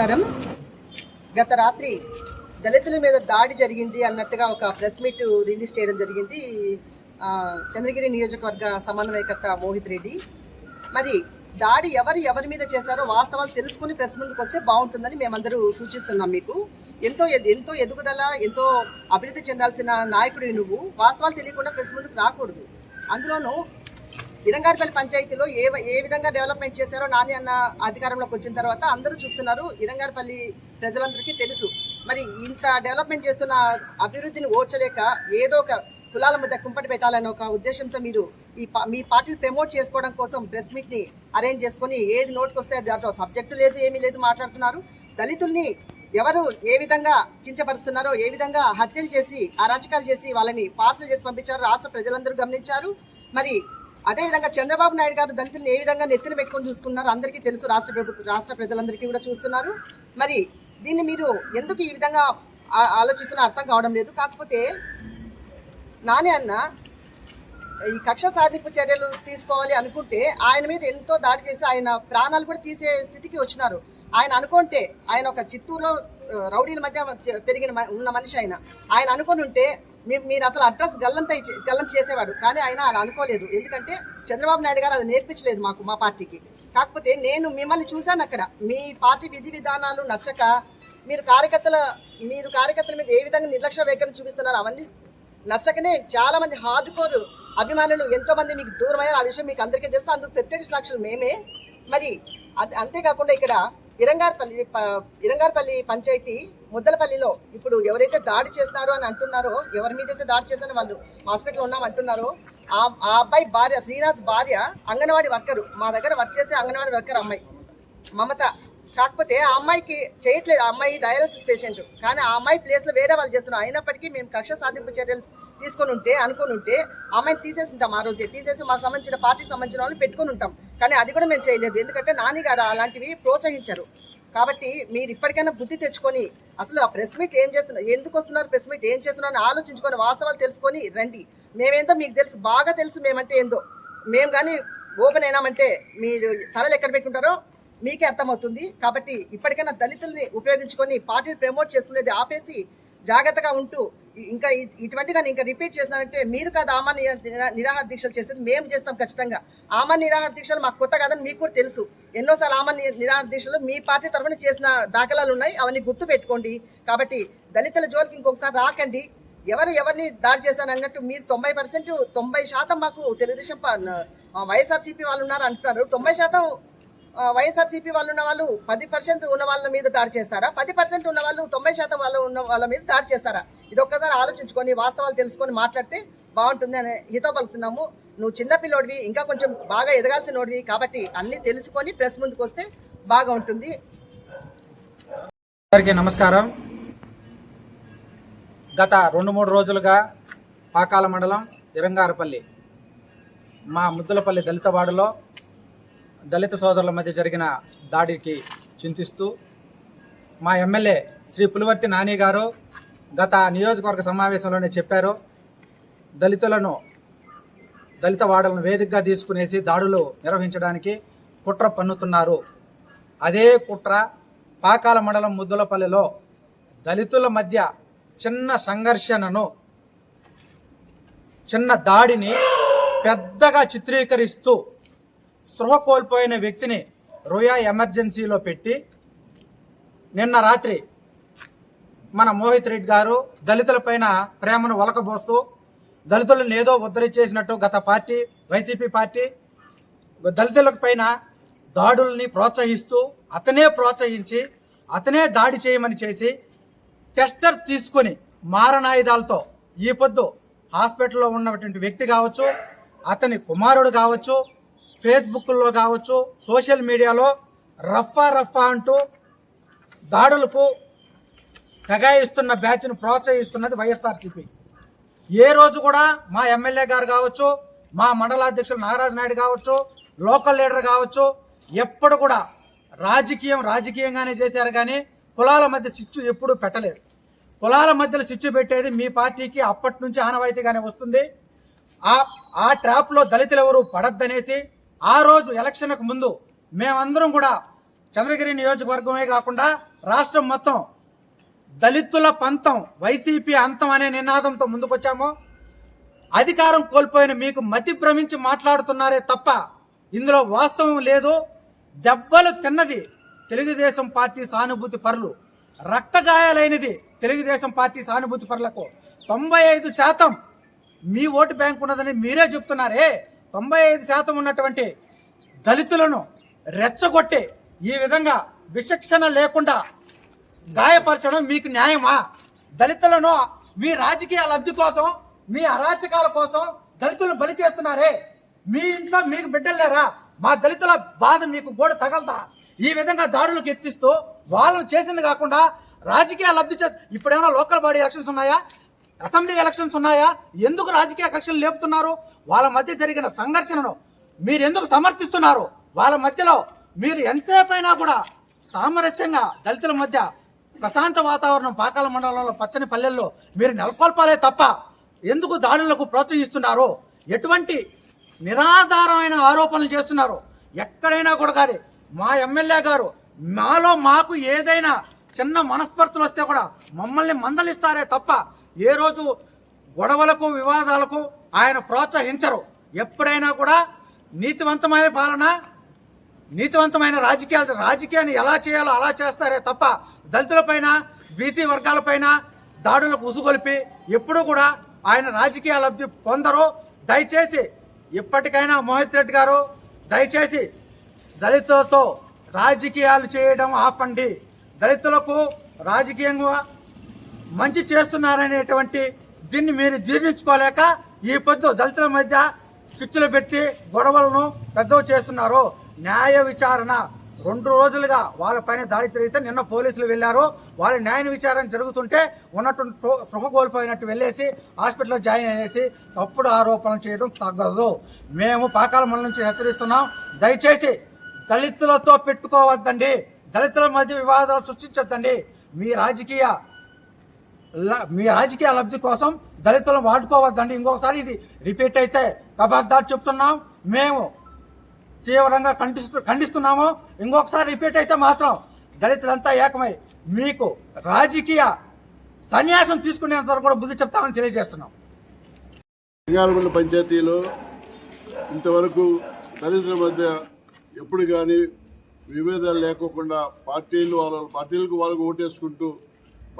నమస్కారం. గత రాత్రి దళితుల మీద దాడి జరిగింది అన్నట్టుగా ఒక ప్రెస్ మీట్ రిలీజ్ చేయడం జరిగింది చంద్రగిరి నియోజకవర్గ సమన్వయకర్త మోహిత్ రెడ్డి. మరి దాడి ఎవరి మీద చేశారో వాస్తవాలు తెలుసుకుని ప్రెస్ ముందుకు వస్తే బాగుంటుందని మేమందరూ సూచిస్తున్నాం. మీకు ఎంతో ఎదుగుదల, ఎంతో అభివృద్ధి చెందాల్సిన నాయకుడివి నువ్వు. వాస్తవాలు తెలియకుండా ప్రెస్ ముందుకు రాకూడదు. అందులోనూ ఇరంగారిపల్లి పంచాయతీలో ఏ విధంగా డెవలప్మెంట్ చేశారో నాని అన్న అధికారంలోకి వచ్చిన తర్వాత అందరూ చూస్తున్నారు. ఇరంగారిపల్లి ప్రజలందరికీ తెలుసు. మరి ఇంత డెవలప్మెంట్ చేస్తున్న అభివృద్ధిని ఓర్చలేక ఏదో ఒక కులాల మధ్య కుంపటి పెట్టాలనే ఒక ఉద్దేశంతో మీరు మీ పార్టీని ప్రమోట్ చేసుకోవడం కోసం ప్రెస్ మీట్ని అరేంజ్ చేసుకొని ఏది నోటుకు వస్తే దాంట్లో సబ్జెక్టు లేదు, ఏమీ లేదు మాట్లాడుతున్నారు. దళితుల్ని ఎవరు ఏ విధంగా కించపరుస్తున్నారో, ఏ విధంగా హత్యలు చేసి అరాచకాలు చేసి వాళ్ళని పార్సల్ చేసి పంపించారో రాష్ట్ర ప్రజలందరూ గమనించారు. మరి అదేవిధంగా చంద్రబాబు నాయుడు గారు దళితులను ఏ విధంగా నెత్తిన పెట్టుకొని చూసుకున్నారు అందరికీ తెలుసు. రాష్ట్ర ప్రజలందరికీ కూడా చూస్తున్నారు. మరి దీన్ని మీరు ఎందుకు ఈ విధంగా ఆలోచిస్తున్నా అర్థం కావడం లేదు. కాకపోతే నాని అన్న ఈ కక్ష సాధింపు చర్యలు తీసుకోవాలి అనుకుంటే ఆయన మీద ఎంతో దాడి చేసి ఆయన ప్రాణాలు కూడా తీసే స్థితికి వచ్చినారు. ఆయన అనుకుంటే ఆయన ఒక చిత్తూరులో రౌడీల మధ్య ఉన్న మనిషి ఆయన అనుకొని ఉంటే మీరు అసలు అడ్రస్ గల్లం చేసేవాడు. కానీ ఆయన అలా అనుకోలేదు. ఎందుకంటే చంద్రబాబు నాయుడు గారు అది నేర్పించలేదు మా పార్టీకి. కాకపోతే నేను మిమ్మల్ని చూశాను అక్కడ. మీ పార్టీ విధి విధానాలు నచ్చక మీరు కార్యకర్తల మీద ఏ విధంగా నిర్లక్ష్య వైఖరిని చూపిస్తున్నారు అవన్నీ నచ్చకనే చాలా మంది హార్డ్ కోర్ అభిమానులు ఎంతో మంది మీకు దూరమయ్యారు. ఆ విషయం మీకు అందరికీ తెలుసు. అందుకు ప్రత్యక్ష సాక్షులు మేమే. మరి అంతేకాకుండా ఇక్కడ ఇరంగారిపల్లి పంచాయతీ ముద్దలపల్లిలో ఇప్పుడు ఎవరైతే దాడి చేస్తారో అని అంటున్నారో, ఎవరి మీద అయితే దాడి చేస్తారో వాళ్ళు హాస్పిటల్లో ఉన్నామంటున్నారో, ఆ అబ్బాయి భార్య శ్రీనాథ్ భార్య అంగన్వాడీ వర్కరు, మా దగ్గర వర్క్ చేసే అంగన్వాడీ వర్కర్ అమ్మాయి మమత. కాకపోతే ఆ అమ్మాయికి చేయట్లేదు. ఆ అమ్మాయి డయాలసిస్ పేషెంట్. కానీ ఆ అమ్మాయి ప్లేస్లో వేరే వాళ్ళు చేస్తున్నారు. అయినప్పటికీ మేము కక్ష సాధింపు చర్యలు అనుకుని ఉంటే అమ్మాయిని తీసేసి ఉంటాం. ఆ రోజే తీసేసి మాకు సంబంధించిన పార్టీకి సంబంధించిన వాళ్ళని పెట్టుకుని ఉంటాం. కానీ అది కూడా మేము చేయలేదు. ఎందుకంటే నాని గారు అలాంటివి ప్రోత్సహించారు. కాబట్టి మీరు ఇప్పటికైనా బుద్ధి తెచ్చుకొని అసలు ఆ ప్రెస్ మీట్ ఏం చేస్తున్నారు, ఎందుకు వస్తున్నారు, ప్రెస్ మీట్ ఏం చేస్తున్నారు అని ఆలోచించుకొని వాస్తవాలు తెలుసుకొని రండి. మేమేందో మీకు తెలుసు, బాగా తెలుసు మేమంటే ఏందో. మేము కానీ ఓపెన్ అయినామంటే మీరు తలలు ఎక్కడ పెట్టుకుంటారో మీకే అర్థమవుతుంది. కాబట్టి ఇప్పటికైనా దళితుల్ని ఉపయోగించుకొని పార్టీని ప్రమోట్ చేసుకునేది ఆపేసి జాగ్రత్తగా ఉంటూ ఇంకా ఇటువంటిగా ఇంకా రిపీట్ చేసినారంటే మీరు కాదు ఆమా నిరాహార దీక్షలు చేసేది, మేము చేస్తాం ఖచ్చితంగా. ఆమా నిరాహార దీక్షలు మాకు కొత్త కాదని మీకు కూడా తెలుసు. ఎన్నోసార్లు ఆమా నిరాహార దీక్షలు మీ పార్టీ తరఫున చేసిన దాఖలాలు ఉన్నాయి. అవన్నీ గుర్తు పెట్టుకోండి. కాబట్టి దళితుల జోలికి ఇంకొకసారి రాకండి. ఎవరిని దాడి చేశాను అన్నట్టు మీరు 90% మాకు తెలుగుదేశం వైఎస్ఆర్సీపీ వాళ్ళు ఉన్నారు అంటున్నారు. 90% వైఎస్ఆర్సీపీ వాళ్ళు ఉన్న వాళ్ళు 10% ఉన్న వాళ్ళ మీద దాడి చేస్తారా? 10% ఉన్న వాళ్ళు 90% వాళ్ళు ఉన్న వాళ్ళ మీద దాడి చేస్తారా? ఇది ఒక్కసారి ఆలోచించుకొని వాస్తవాలు తెలుసుకొని మాట్లాడితే బాగుంటుంది అని హితో పలుకుతున్నాము. నువ్వు చిన్నపిల్లోడివి, ఇంకా కొంచెం బాగా ఎదగాల్సినోడివి. కాబట్టి అన్నీ తెలుసుకొని ప్రెస్ ముందుకు వస్తే బాగా ఉంటుంది. అందరికీ నమస్కారం. గత 2-3 రోజులుగా పాకాల మండలం ఇరంగారపల్లి మా ముద్దలపల్లి దళితవాడలో దళిత సోదరుల మధ్య జరిగిన దాడికి చింతిస్తూ మా ఎమ్మెల్యే శ్రీ పులివర్తి నాని గారు గత నియోజకవర్గ సమావేశంలోనే చెప్పారు. దళిత వాడలను వేదికగా తీసుకునేసి దాడులు నిర్వహించడానికి కుట్ర పన్నుతున్నారు. అదే కుట్ర పాకాల మండలం ముద్దలపల్లిలో దళితుల మధ్య చిన్న సంఘర్షణను, చిన్న దాడిని పెద్దగా చిత్రీకరిస్తూ స్పృహ కోల్పోయిన వ్యక్తిని రోయా ఎమర్జెన్సీలో పెట్టి నిన్న రాత్రి మన మోహిత్ రెడ్డి గారు దళితులపైన ప్రేమను ఒలకబోస్తూ దళితులను ఏదో ఉద్ధరించేసినట్టు గత పార్టీ వైసీపీ పార్టీ దళితుల పైన దాడుల్ని ప్రోత్సహిస్తూ ప్రోత్సహించి అతనే దాడి చేయమని చేసి టెస్టర్ తీసుకొని మారణాయుధాలతో ఈ పొద్దు హాస్పిటల్లో ఉన్నటువంటి వ్యక్తి కావచ్చు, అతని కుమారుడు కావచ్చు, ఫేస్బుక్లో కావచ్చు, సోషల్ మీడియాలో రఫా అంటూ దాడులకు తెగాయిస్తున్న బ్యాచ్ను ప్రోత్సహిస్తున్నది వైఎస్ఆర్సీపీ. ఏ రోజు కూడా మా ఎమ్మెల్యే గారు కావచ్చు, మా మండలాధ్యక్షులు నాగరాజు నాయుడు కావచ్చు, లోకల్ లీడర్ కావచ్చు, ఎప్పుడు కూడా రాజకీయంగానే చేశారు. కానీ కులాల మధ్య చిచ్చు ఎప్పుడూ పెట్టలేరు. కులాల మధ్యలో చిచ్చు పెట్టేది మీ పార్టీకి అప్పటి నుంచి ఆనవాయితీగానే వస్తుంది. ఆ ట్రాప్లో దళితులు ఎవరు పడద్దనేసి ఆ రోజు ఎలక్షన్కు ముందు మేమందరం కూడా చంద్రగిరి నియోజకవర్గమే కాకుండా రాష్ట్రం మొత్తం దళితుల పంతం వైసీపీ అంతం అనే నినాదంతో ముందుకొచ్చామో, అధికారం కోల్పోయిన మీకు మతి భ్రమించి మాట్లాడుతున్నారే తప్ప ఇందులో వాస్తవం లేదు. దెబ్బలు తిన్నది తెలుగుదేశం పార్టీ సానుభూతి పరులు, రక్తగాయాలైనది తెలుగుదేశం పార్టీ సానుభూతి పరులకు. 95% మీ ఓటు బ్యాంక్ ఉన్నదని మీరే చెప్తున్నారే. 95% ఉన్నటువంటి దళితులను రెచ్చగొట్టి ఈ విధంగా విచక్షణ లేకుండా గాయపరచడం మీకు న్యాయమా? దళితులను మీ రాజకీయ లబ్ధి కోసం, మీ అరాచకాల కోసం దళితులను బలి చేస్తున్నారే. మీ ఇంట్లో మీకు బిడ్డలు లేరా? మా దళితుల బాధ మీకు గోడ తగలదా? ఈ విధంగా దాడులకు ఎత్తిస్తూ వాళ్ళను చేసింది కాకుండా రాజకీయ లబ్ధి ఇప్పుడేమైనా లోకల్ బాడీ ఎలక్షన్స్ ఉన్నాయా? అసెంబ్లీ ఎలక్షన్స్ ఉన్నాయా? ఎందుకు రాజకీయ కక్షలు లేపుతున్నారు? వాళ్ళ మధ్య జరిగిన సంఘర్షణను మీరు ఎందుకు సమర్థిస్తున్నారు? వాళ్ళ మధ్యలో మీరు ఎంతసేపు అయినా కూడా సామరస్యంగా దళితుల మధ్య ప్రశాంత వాతావరణం పాకాల మండలంలో పచ్చని పల్లెల్లో మీరు నెలకొల్పాలే తప్ప ఎందుకు దాడులకు ప్రోత్సహిస్తున్నారు? ఎటువంటి నిరాధారమైన ఆరోపణలు చేస్తున్నారు? ఎక్కడైనా కూడా కానీ మా ఎమ్మెల్యే గారు మాకు ఏదైనా చిన్న మనస్పర్ధలు వస్తే కూడా మమ్మల్ని మందలిస్తారే తప్ప ఏ రోజు గొడవలకు వివాదాలకు ఆయన ప్రోత్సహించరు. ఎప్పుడైనా కూడా నీతివంతమైన పాలన, నీతివంతమైన రాజకీయాన్ని ఎలా చేయాలో అలా చేస్తారే తప్ప దళితులపైన, బీసీ వర్గాలపైన దాడులకు ఉసుగొలిపి ఎప్పుడూ కూడా ఆయన రాజకీయ లబ్ధి పొందరు. దయచేసి ఇప్పటికైనా మోహిత్ రెడ్డి గారు దయచేసి దళితులతో రాజకీయాలు చేయడం ఆపండి. దళితులకు రాజకీయంగా మంచి చేస్తున్నారనేటువంటి దీన్ని మీరు జీర్ణించుకోలేక ఈ పొద్దు దళితుల మధ్య స్విచ్లు పెట్టి గొడవలను పెద్దవి చేస్తున్నారు. న్యాయ విచారణ 2 రోజులుగా వాళ్ళపైన దాడి జరిగితే నిన్న పోలీసులు వెళ్ళారు. వాళ్ళ న్యాయ విచారణ జరుగుతుంటే ఉన్నట్టు సృహ కోల్పోయినట్టు వెళ్ళేసి హాస్పిటల్లో జాయిన్ అయ్యేసి తప్పుడు ఆరోపణలు చేయడం తగ్గదు. మేము పాకాల మండలం నుంచి హెచ్చరిస్తున్నాం. దయచేసి దళితులతో పెట్టుకోవద్దండి, దళితుల మధ్య వివాదాలు సృష్టించొద్దండి. మీ రాజకీయ లబ్ధి కోసం దళితులను వాడుకోవద్దండి. ఇంకొకసారి ఇది రిపీట్ అయితే కబర్దార్ చెప్తున్నాం. మేము తీవ్రంగా ఖండిస్తున్నాము. ఇంకొకసారి రిపీట్ అయితే మాత్రం దళితులంతా ఏకమై మీకు రాజకీయ సన్యాసం తీసుకునేంత వరకు కూడా బుద్ధి చెప్తామని తెలియజేస్తున్నాం. లింగాలపల్లి పంచాయతీలో ఇంతవరకు దళితుల మధ్య ఎప్పుడు కానీ విభేదాలు లేకోకుండా పార్టీలకు వాళ్ళకు ఓటేసుకుంటూ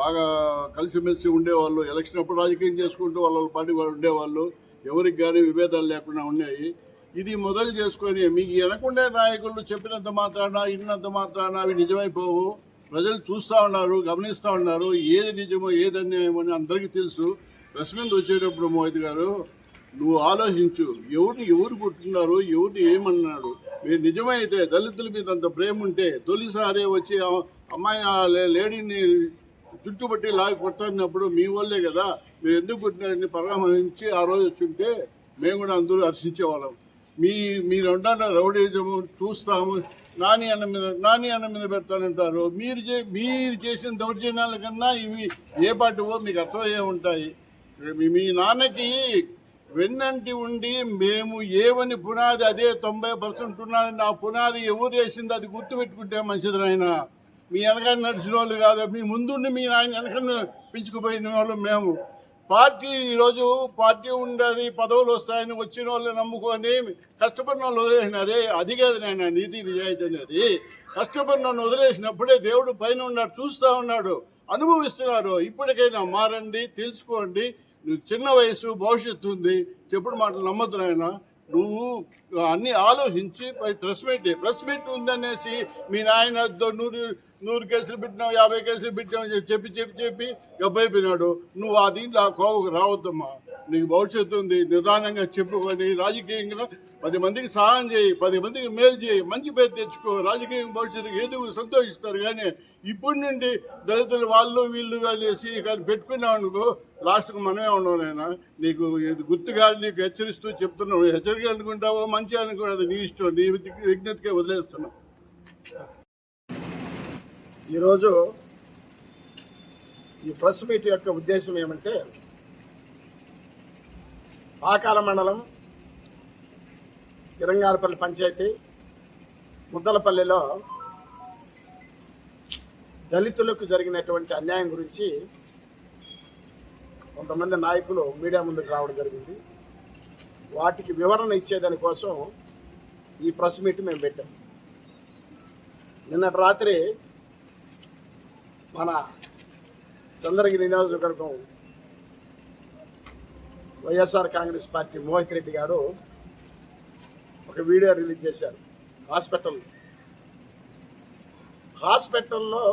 బాగా కలిసిమెలిసి ఉండేవాళ్ళు. ఎలక్షన్ అప్పుడు రాజకీయం చేసుకుంటూ వాళ్ళ పార్టీ వాళ్ళు ఉండేవాళ్ళు. ఎవరికి కానీ విభేదాలు లేకుండా ఉన్నాయి. ఇది మొదలు చేసుకొని మీకు వెనకుండే నాయకులు చెప్పినంత మాత్రాన, ఇన్నంత మాత్రాన అవి నిజమైపోవు. ప్రజలు చూస్తూ ఉన్నారు, గమనిస్తూ ఉన్నారు. ఏది నిజమో ఏది అన్యాయమో అని అందరికీ తెలుసు. ప్రెస్ మీద వచ్చేటప్పుడు మోహిత్ గారు నువ్వు ఆలోచించు, ఎవరు కొట్టున్నారు, ఎవరిని ఏమన్నాడు. మీరు నిజమైతే దళితుల మీద అంత ప్రేమ ఉంటే తొలిసారి వచ్చి అమ్మాయి లేడీని చుట్టుపట్టి లాగి కొట్టినప్పుడు మీ వాళ్ళే కదా, మీరు ఎందుకు కొట్టినారని పరామర్శించి ఆ రోజు వచ్చి ఉంటే మేము కూడా అందరూ హర్షించేవాళ్ళం. మీరు ఉంటాను రౌడీజము చూస్తాము, నాని అన్న మీద పెడతానంటారు. మీరు చేసిన దౌర్జన్యాల కన్నా ఇవి ఏ పాటివో మీకు అర్థమయ్యే ఉంటాయి. మీ నాన్నకి వెన్నంటి ఉండి మేము ఏమని పునాది అదే 90% ఉన్నది. ఆ పునాది ఎవరు వేసింది అది గుర్తుపెట్టుకుంటే మంచిది. ఆయన మీ వెనక నడిచిన వాళ్ళు కాదు, మీ ముందుండి మీ ఆయన వెనక పిలుచుకుపోయిన వాళ్ళు మేము. ఈరోజు పార్టీ ఉండేది, పదవులు వస్తాయని వచ్చిన వాళ్ళు నమ్ముకొని కష్టపడిన వాళ్ళు వదిలేసినారే. అది కాదు నాయన నీతి నిజాయితీ అనేది. కష్టపడిన వాళ్ళు వదిలేసినప్పుడే దేవుడు పైన ఉన్నాడు, చూస్తూ ఉన్నాడు, అనుభవిస్తున్నారు. ఇప్పటికైనా మారండి, తెలుసుకోండి. నువ్వు చిన్న వయసు, భవిష్యత్తు ఉంది. చెప్పుడు మాటలు నమ్మద్దు నాయన. నువ్వు అన్నీ ఆలోచించి ప్రెస్ మీట్ ఉందనేసి మీ నాయన 100 కేసులు పెట్టినావు, 50 కేసులు పెట్టినావు చెప్పి గబ్బైపోయినాడు. నువ్వు ఆ దీంట్లో ఆ కోవకు రావద్దమ్మా. నీకు భవిష్యత్తు ఉంది. నిదానంగా చెప్పుకొని రాజకీయంగా 10 మందికి సహాయం చేయి, 10 మందికి మేలు చేయి, మంచి పేరు తెచ్చుకో. రాజకీయ భవిష్యత్తుకి ఏదో సంతోషిస్తారు. కానీ ఇప్పటి నుండి దళితులు వాళ్ళు వీళ్ళు అనేసి కానీ పెట్టుకున్నావు అనుకో, లాస్ట్కు మనమే ఉండవునైనా. నీకు ఇది గుర్తుగా నీకు హెచ్చరిస్తూ చెప్తున్నావు. హెచ్చరిక అనుకుంటావో మంచి అనుకున్నది నీ ఇష్టం, నీ విజ్ఞతకే వదిలేస్తున్నావు. ఈరోజు ఈ ప్రెస్ మీట్ యొక్క ఉద్దేశం ఏమంటే, పాకాల మండలం ఇరంగారపల్లి పంచాయతీ ముద్దలపల్లిలో దళితులకు జరిగినటువంటి అన్యాయం గురించి కొంతమంది నాయకులు మీడియా ముందుకు రావడం జరిగింది. వాటికి వివరణ ఇచ్చేదానికోసం ఈ ప్రెస్ మీట్ మేము పెట్టాం. నిన్నటి రాత్రి మన చంద్రగిరి నియోజకవర్గం వైఎస్ఆర్ కాంగ్రెస్ పార్టీ మోహిత్ రెడ్డి గారు ఒక వీడియో రిలీజ్ చేశారు. హాస్పిటల్లో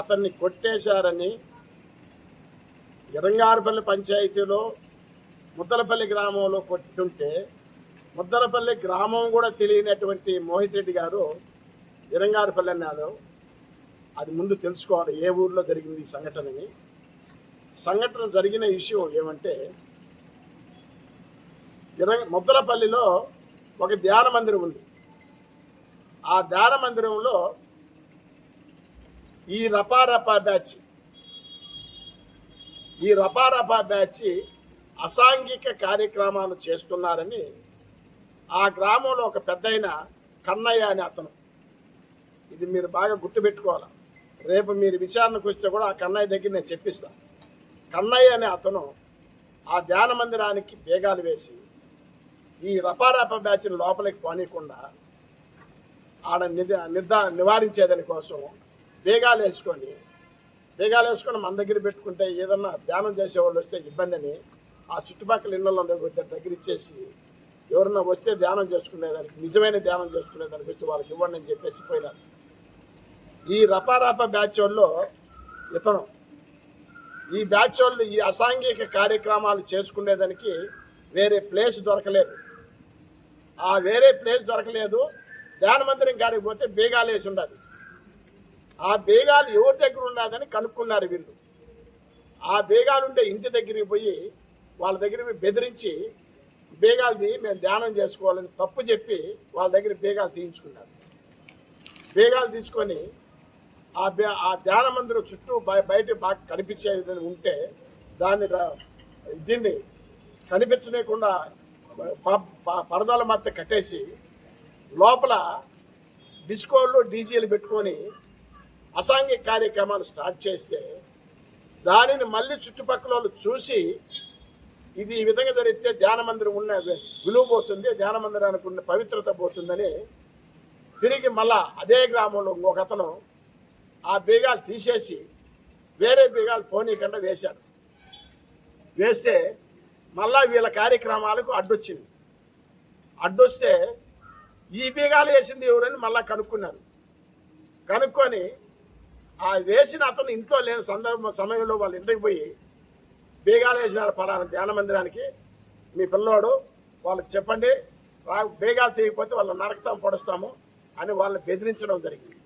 అతన్ని కొట్టేశారని ఇరంగారపల్లి పంచాయతీలో ముద్దలపల్లి గ్రామంలో కొట్టుంటే ముద్దలపల్లి గ్రామం కూడా తెలియనటువంటి మోహిత్ రెడ్డి గారు ఇరంగారపల్లి అన్నారు. అది ముందు తెలుసుకోవాలి ఏ ఊర్లో జరిగింది ఈ సంఘటనని. సంఘటన జరిగిన ఇష్యూ ఏమంటే ముద్దలపల్లిలో ఒక ధ్యాన మందిరం ఉంది. ఆ ధ్యాన మందిరంలో ఈ రపారపా బ్యాచ్ అసాంఘిక కార్యక్రమాలు చేస్తున్నారని ఆ గ్రామంలో ఒక పెద్దయిన కన్నయ్య అని అతను, ఇది మీరు బాగా గుర్తుపెట్టుకోవాలి, రేపు మీరు విచారణకు వస్తే కూడా ఆ కన్నయ్య దగ్గర నేను చెప్పిస్తాను. కన్నయ్య అనే అతను ఆ ధ్యాన మందిరానికి బేగాలు వేసి ఈ రపారపా బ్యాచ్ని లోపలికి పోనీయకుండా ఆడ నివారించేదాని కోసం బేగాలు వేసుకొని మన దగ్గర పెట్టుకుంటే ఏదన్నా ధ్యానం చేసేవాళ్ళు వస్తే ఇబ్బంది అని ఆ చుట్టుపక్కల ఇళ్ళలో దగ్గర ఇచ్చేసి ఎవరన్నా వస్తే ధ్యానం చేసుకునేదానికి, నిజమైన ధ్యానం చేసుకునేదానికి వస్తే వాళ్ళకి ఇవ్వండి అని చెప్పేసి పోయినారు. ఈ రపారపా బ్యాచ్ వాళ్ళు ఈ బ్యాచ్ వాళ్ళు ఈ అసాంఘిక కార్యక్రమాలు చేసుకునేదానికి వేరే ప్లేస్ దొరకలేదు. ఆ వేరే ప్లేస్ దొరకలేదు. ధ్యాన మందిరం కాడికి పోతే బేగాలు వేసి ఉండాలి. ఆ బేగాలు ఎవరి దగ్గర ఉండదని కనుక్కున్నారు వీళ్ళు. ఆ బేగాలు ఉండే ఇంటి దగ్గరికి పోయి వాళ్ళ దగ్గర బెదిరించి బేగాలది మేము ధ్యానం చేసుకోవాలని తప్పు చెప్పి వాళ్ళ దగ్గర బేగాలు తీయించుకున్నారు. బేగాలు తీసుకొని ఆ ధ్యాన మందిరం చుట్టూ బయట బాగా కనిపించే విధంగా ఉంటే దీన్ని కనిపించలేకుండా పరదాల మధ్య కట్టేసి లోపల డిస్కోలు డీజీలు పెట్టుకొని అసాంఘిక కార్యక్రమాలు స్టార్ట్ చేస్తే దానిని మళ్ళీ చుట్టుపక్కల వాళ్ళు చూసి ఇది ఈ విధంగా జరిగితే ధ్యాన మందిరం ఉన్న విలువ పోతుంది, ధ్యాన మందిరానికి ఉన్న పవిత్రత పోతుందని తిరిగి మళ్ళా అదే గ్రామంలో ఇంకొక అతను ఆ బీగాలు తీసేసి వేరే బీగాలు పోనీకుండా వేశాడు. వేస్తే మళ్ళా వీళ్ళ కార్యక్రమాలకు అడ్డొచ్చింది. అడ్డొస్తే ఈ బీగాలు వేసింది ఎవరని మళ్ళా కనుక్కున్నారు. కనుక్కొని ఆ వేసిన అతను ఇంట్లో లేని సమయంలో వాళ్ళ ఇంటికి పోయి బీగాలు వేసినారు పలానా ధ్యాన మందిరానికి, మీ పిల్లోడు వాళ్ళకి చెప్పండి, బీగాలు తీయకపోతే వాళ్ళు నరకతాం పొడుస్తాము అని వాళ్ళని బెదిరించడం జరిగింది.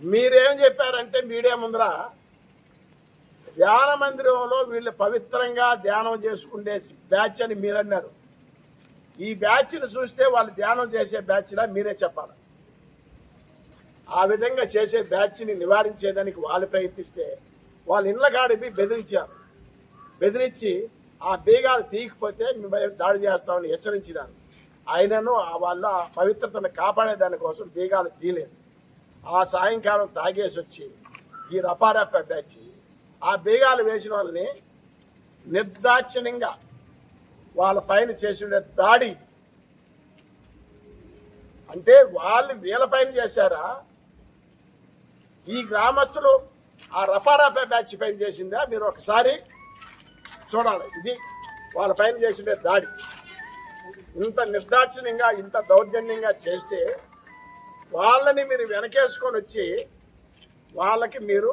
మీరేం చెప్పారంటే మీడియా ముందర ధ్యాన మందిరంలో వీళ్ళు పవిత్రంగా ధ్యానం చేసుకునే బ్యాచ్ అని మీరు అన్నారు. ఈ బ్యాచ్ని చూస్తే వాళ్ళు ధ్యానం చేసే బ్యాచ్లా మీరే చెప్పాలి. ఆ విధంగా చేసే బ్యాచ్ని నివారించేదానికి వాళ్ళు ప్రయత్నిస్తే వాళ్ళ ఇళ్ళ కాడిపి బెదిరించారు. బెదిరించి ఆ బీగాలు తీయకపోతే మేము దాడి చేస్తామని హెచ్చరించినారు. ఆయనను వాళ్ళ పవిత్రతను కాపాడేదాని కోసం బీగాలు తీయలేదు. ఆ సాయంకాలం తాగేసి వచ్చి ఈ రపారపా బ్యాచ్ ఆ బీగాలు వేసిన వాళ్ళని నిర్దాక్షిణ్యంగా వాళ్ళ పైన చేసిన దాడి అంటే వాళ్ళు వీళ్ళ పైన చేశారా, ఈ గ్రామస్తులు ఆ రపారపా బ్యాచ్ పైన చేసిందా మీరు ఒకసారి చూడాలి. ఇది వాళ్ళ పైన చేసిన దాడి. ఇంత నిర్దాక్షిణ్యంగా ఇంత దౌర్జన్యంగా చేస్తే వాళ్ళని మీరు వెనకేసుకొని వచ్చి వాళ్ళకి మీరు